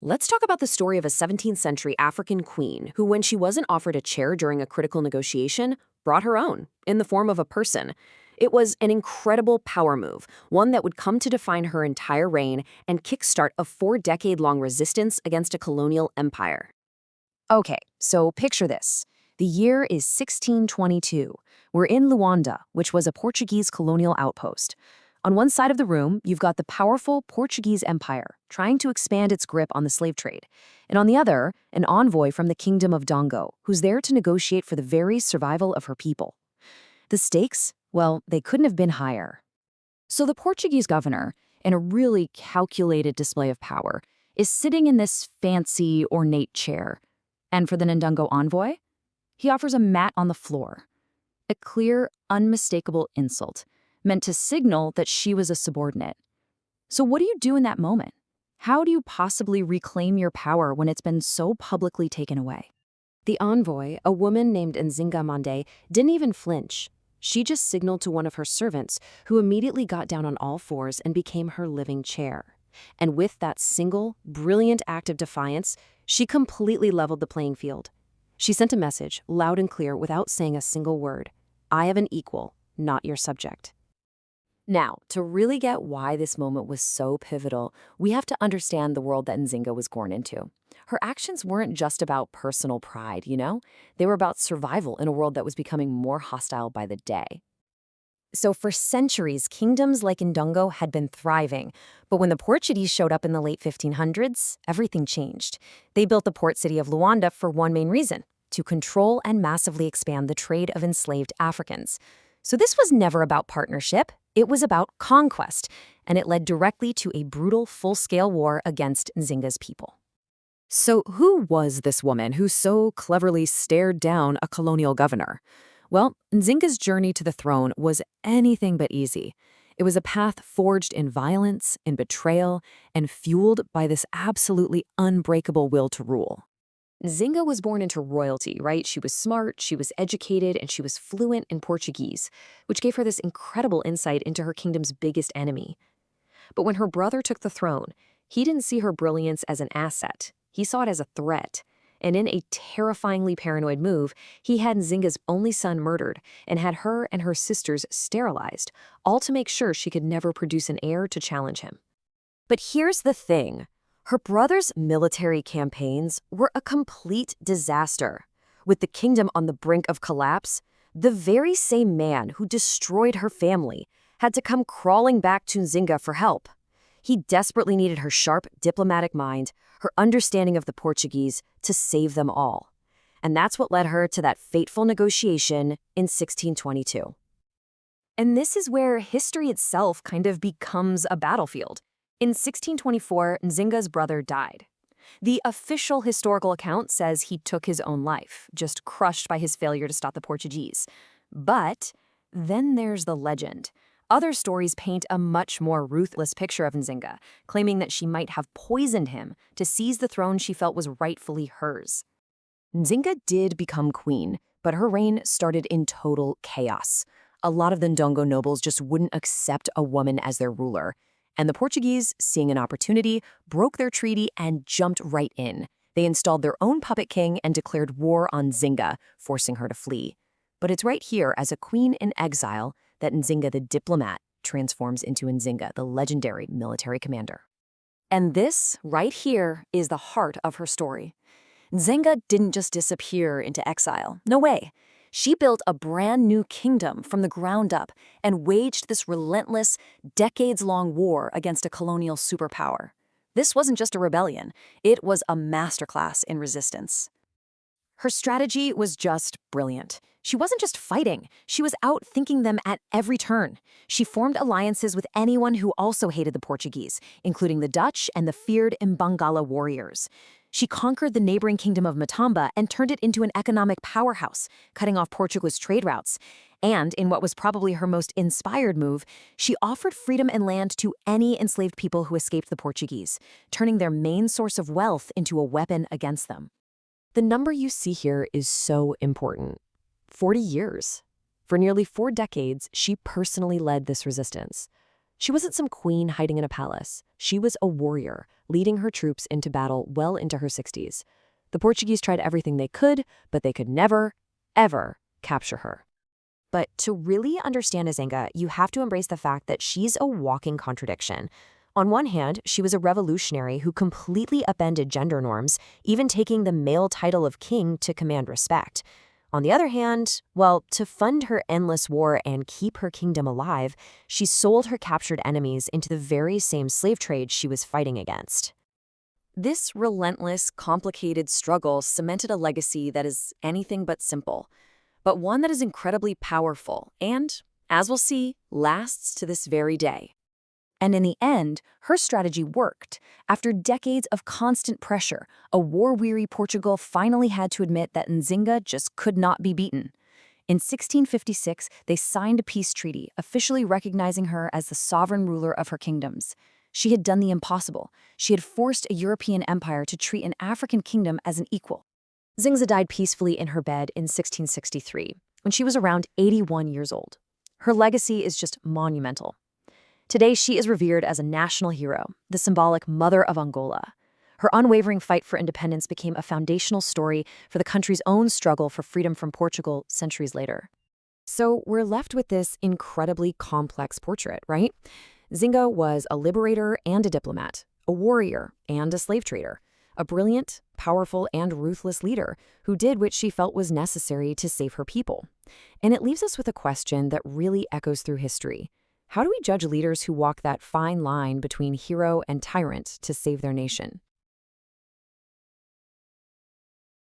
Let's talk about the story of a 17th century African queen who, when she wasn't offered a chair during a critical negotiation, brought her own in the form of a person. It was an incredible power move, one that would come to define her entire reign and kickstart a 4-decade-long resistance against a colonial empire. Okay, so picture this. The year is 1622. We're in Luanda, which was a Portuguese colonial outpost. On one side of the room, you've got the powerful Portuguese Empire trying to expand its grip on the slave trade. And on the other, an envoy from the kingdom of Ndongo, who's there to negotiate for the very survival of her people. The stakes? Well, they couldn't have been higher. So the Portuguese governor, in a really calculated display of power, is sitting in this fancy, ornate chair. And for the Ndongo envoy, he offers a mat on the floor. A clear, unmistakable insult, meant to signal that she was a subordinate. So what do you do in that moment? How do you possibly reclaim your power when it's been so publicly taken away? The envoy, a woman named Nzinga, didn't even flinch. She just signaled to one of her servants, who immediately got down on all fours and became her living chair. And with that single, brilliant act of defiance, she completely leveled the playing field. She sent a message, loud and clear, without saying a single word. I have an equal, not your subject. Now, to really get why this moment was so pivotal, we have to understand the world that Nzinga was born into. Her actions weren't just about personal pride, They were about survival in a world that was becoming more hostile by the day. So for centuries, kingdoms like Ndongo had been thriving. But when the Portuguese showed up in the late 1500s, everything changed. They built the port city of Luanda for one main reason: to control and massively expand the trade of enslaved Africans. So this was never about partnership. It was about conquest, and it led directly to a brutal, full-scale war against Nzinga's people. So who was this woman who so cleverly stared down a colonial governor? Well, Nzinga's journey to the throne was anything but easy. It was a path forged in violence, in betrayal, and fueled by this absolutely unbreakable will to rule. Nzinga was born into royalty, right? She was smart, she was educated, and she was fluent in Portuguese, which gave her this incredible insight into her kingdom's biggest enemy. But when her brother took the throne, he didn't see her brilliance as an asset. He saw it as a threat. And in a terrifyingly paranoid move, he had Nzinga's only son murdered and had her and her sisters sterilized, all to make sure she could never produce an heir to challenge him. But here's the thing. Her brother's military campaigns were a complete disaster. With the kingdom on the brink of collapse, the very same man who destroyed her family had to come crawling back to Nzinga for help. He desperately needed her sharp diplomatic mind, her understanding of the Portuguese, to save them all. And that's what led her to that fateful negotiation in 1622. And this is where history itself kind of becomes a battlefield. In 1624, Nzinga's brother died. The official historical account says he took his own life, just crushed by his failure to stop the Portuguese. But then there's the legend. Other stories paint a much more ruthless picture of Nzinga, claiming that she might have poisoned him to seize the throne she felt was rightfully hers. Nzinga did become queen, but her reign started in total chaos. A lot of the Ndongo nobles just wouldn't accept a woman as their ruler. And the Portuguese, seeing an opportunity, broke their treaty and jumped right in. They installed their own puppet king and declared war on Nzinga, forcing her to flee. But it's right here, as a queen in exile, that Nzinga the diplomat transforms into Nzinga, the legendary military commander. And this, right here, is the heart of her story. Nzinga didn't just disappear into exile. No way. She built a brand new kingdom from the ground up and waged this relentless, decades-long war against a colonial superpower. This wasn't just a rebellion. It was a masterclass in resistance. Her strategy was just brilliant. She wasn't just fighting. She was outthinking them at every turn. She formed alliances with anyone who also hated the Portuguese, including the Dutch and the feared Mbangala warriors. She conquered the neighboring kingdom of Matamba and turned it into an economic powerhouse, cutting off Portugal's trade routes. And in what was probably her most inspired move, she offered freedom and land to any enslaved people who escaped the Portuguese, turning their main source of wealth into a weapon against them. The number you see here is so important. 40 years. For nearly 4 decades, she personally led this resistance. She wasn't some queen hiding in a palace. She was a warrior, leading her troops into battle well into her 60s. The Portuguese tried everything they could, but they could never, ever capture her. But to really understand Nzinga, you have to embrace the fact that she's a walking contradiction. On one hand, she was a revolutionary who completely upended gender norms, even taking the male title of king to command respect. On the other hand, well, to fund her endless war and keep her kingdom alive, she sold her captured enemies into the very same slave trade she was fighting against. This relentless, complicated struggle cemented a legacy that is anything but simple, but one that is incredibly powerful and, as we'll see, lasts to this very day. And in the end, her strategy worked. After decades of constant pressure, a war-weary Portugal finally had to admit that Nzinga just could not be beaten. In 1656, they signed a peace treaty, officially recognizing her as the sovereign ruler of her kingdoms. She had done the impossible. She had forced a European empire to treat an African kingdom as an equal. Nzinga died peacefully in her bed in 1663, when she was around 81 years old. Her legacy is just monumental. Today, she is revered as a national hero, the symbolic mother of Angola. Her unwavering fight for independence became a foundational story for the country's own struggle for freedom from Portugal centuries later. So we're left with this incredibly complex portrait, right? Nzinga was a liberator and a diplomat, a warrior and a slave trader, a brilliant, powerful, and ruthless leader who did what she felt was necessary to save her people. And it leaves us with a question that really echoes through history. How do we judge leaders who walk that fine line between hero and tyrant to save their nation?